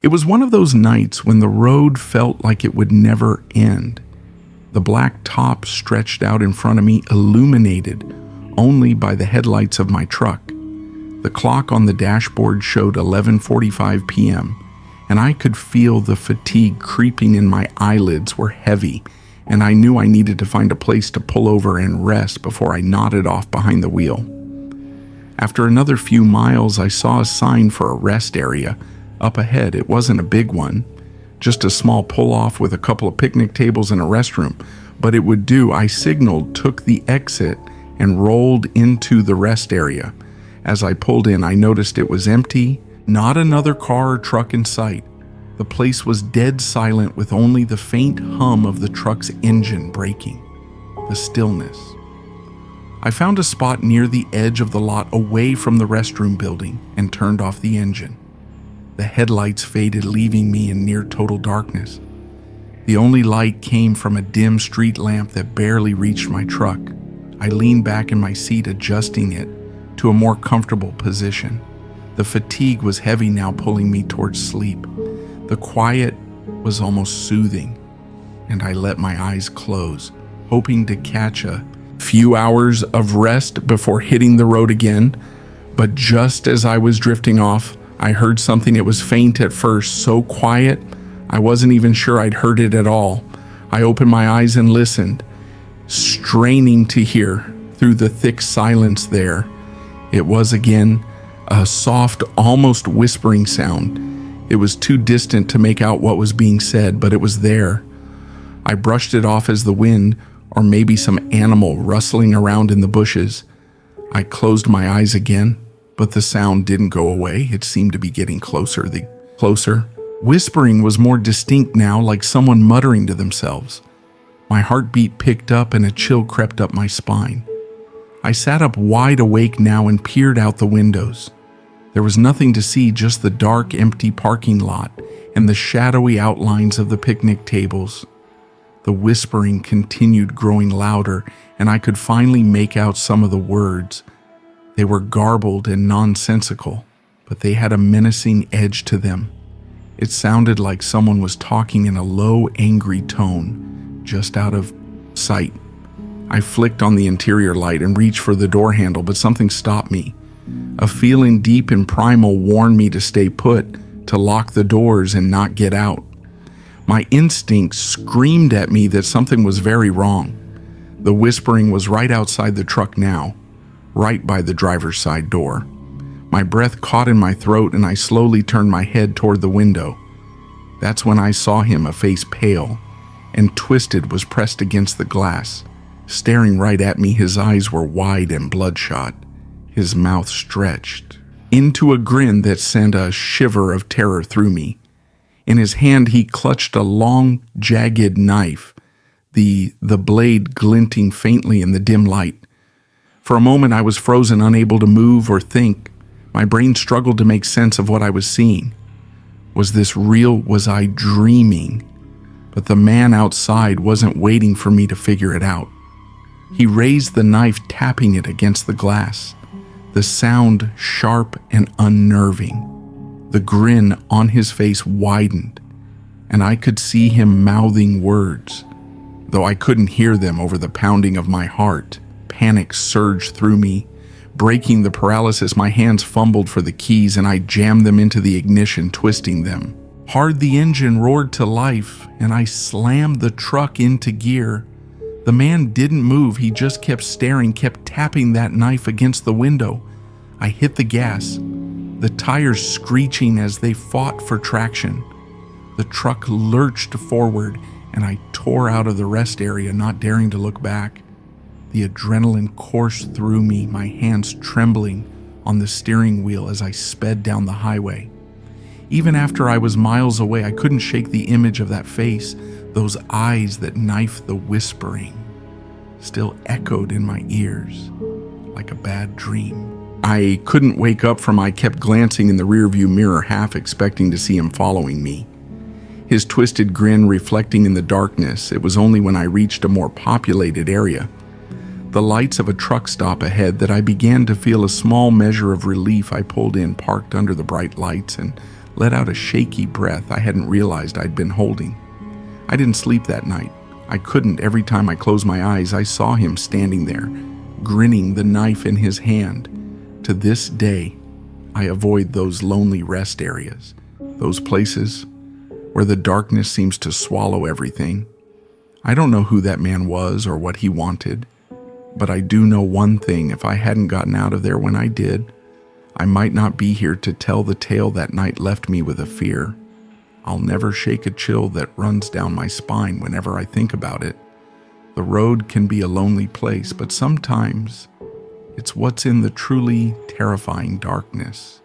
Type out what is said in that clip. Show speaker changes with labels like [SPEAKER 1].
[SPEAKER 1] It was one of those nights when the road felt like it would never end. The black top stretched out in front of me, illuminated only by the headlights of my truck. The clock on the dashboard showed 11:45 p.m., and I could feel the fatigue creeping in. My eyelids were heavy, and I knew I needed to find a place to pull over and rest before I nodded off behind the wheel. After another few miles, I saw a sign for a rest area up ahead. It wasn't a big one, just a small pull-off with a couple of picnic tables and a restroom, but it would do. I signaled, took the exit, and rolled into the rest area. As I pulled in, I noticed it was empty, not another car or truck in sight. The place was dead silent, with only the faint hum of the truck's engine braking. The stillness. I found a spot near the edge of the lot away from the restroom building and turned off the engine. The headlights faded, leaving me in near total darkness. The only light came from a dim street lamp that barely reached my truck. I leaned back in my seat, adjusting it to a more comfortable position. The fatigue was heavy now, pulling me towards sleep. The quiet was almost soothing, and I let my eyes close, hoping to catch a few hours of rest before hitting the road again. But just as I was drifting off, I heard something. It was faint at first, so quiet I wasn't even sure I'd heard it at all. I opened my eyes and listened, straining to hear through the thick silence there. It was again a soft, almost whispering sound. It was too distant to make out what was being said, but it was there. I brushed it off as the wind, or maybe some animal rustling around in the bushes. I closed my eyes again, but the sound didn't go away. It seemed to be getting closer. The closer. Whispering was more distinct now, like someone muttering to themselves. My heartbeat picked up and a chill crept up my spine. I sat up wide awake now and peered out the windows. There was nothing to see, just the dark, empty parking lot and the shadowy outlines of the picnic tables. The whispering continued, growing louder, and I could finally make out some of the words. They were garbled and nonsensical, but they had a menacing edge to them. It sounded like someone was talking in a low, angry tone, just out of sight. I flicked on the interior light and reached for the door handle, but something stopped me. A feeling deep and primal warned me to stay put, to lock the doors and not get out. My instincts screamed at me that something was very wrong. The whispering was right outside the truck now, right by the driver's side door. My breath caught in my throat and I slowly turned my head toward the window. That's when I saw him, a face pale and twisted, was pressed against the glass. Staring right at me, his eyes were wide and bloodshot. His mouth stretched into a grin that sent a shiver of terror through me. In his hand, he clutched a long, jagged knife, the blade glinting faintly in the dim light. For a moment, I was frozen, unable to move or think. My brain struggled to make sense of what I was seeing. Was this real? Was I dreaming? But the man outside wasn't waiting for me to figure it out. He raised the knife, tapping it against the glass. The sound sharp and unnerving. The grin on his face widened, and I could see him mouthing words, though I couldn't hear them over the pounding of my heart. Panic surged through me. Breaking the paralysis, my hands fumbled for the keys and I jammed them into the ignition, twisting them. Hard, the engine roared to life, and I slammed the truck into gear. The man didn't move. He just kept staring, kept tapping that knife against the window. I hit the gas, the tires screeching as they fought for traction. The truck lurched forward, and I tore out of the rest area, not daring to look back. The adrenaline coursed through me, my hands trembling on the steering wheel as I sped down the highway. Even after I was miles away, I couldn't shake the image of that face. Those eyes that knifed the whispering still echoed in my ears like a bad dream. I couldn't wake up from I kept glancing in the rearview mirror, half expecting to see him following me. His twisted grin reflecting in the darkness. It was only when I reached a more populated area, the lights of a truck stop ahead, that I began to feel a small measure of relief. I pulled in, parked under the bright lights, and let out a shaky breath I hadn't realized I'd been holding. I didn't sleep that night. I couldn't. Every time I closed my eyes, I saw him standing there, grinning, the knife in his hand. To this day, I avoid those lonely rest areas, those places where the darkness seems to swallow everything. I don't know who that man was or what he wanted, but I do know one thing: if I hadn't gotten out of there when I did, I might not be here to tell the tale that night left me with a fear I'll never shake, a chill that runs down my spine whenever I think about it. The road can be a lonely place, but sometimes it's what's in the truly terrifying darkness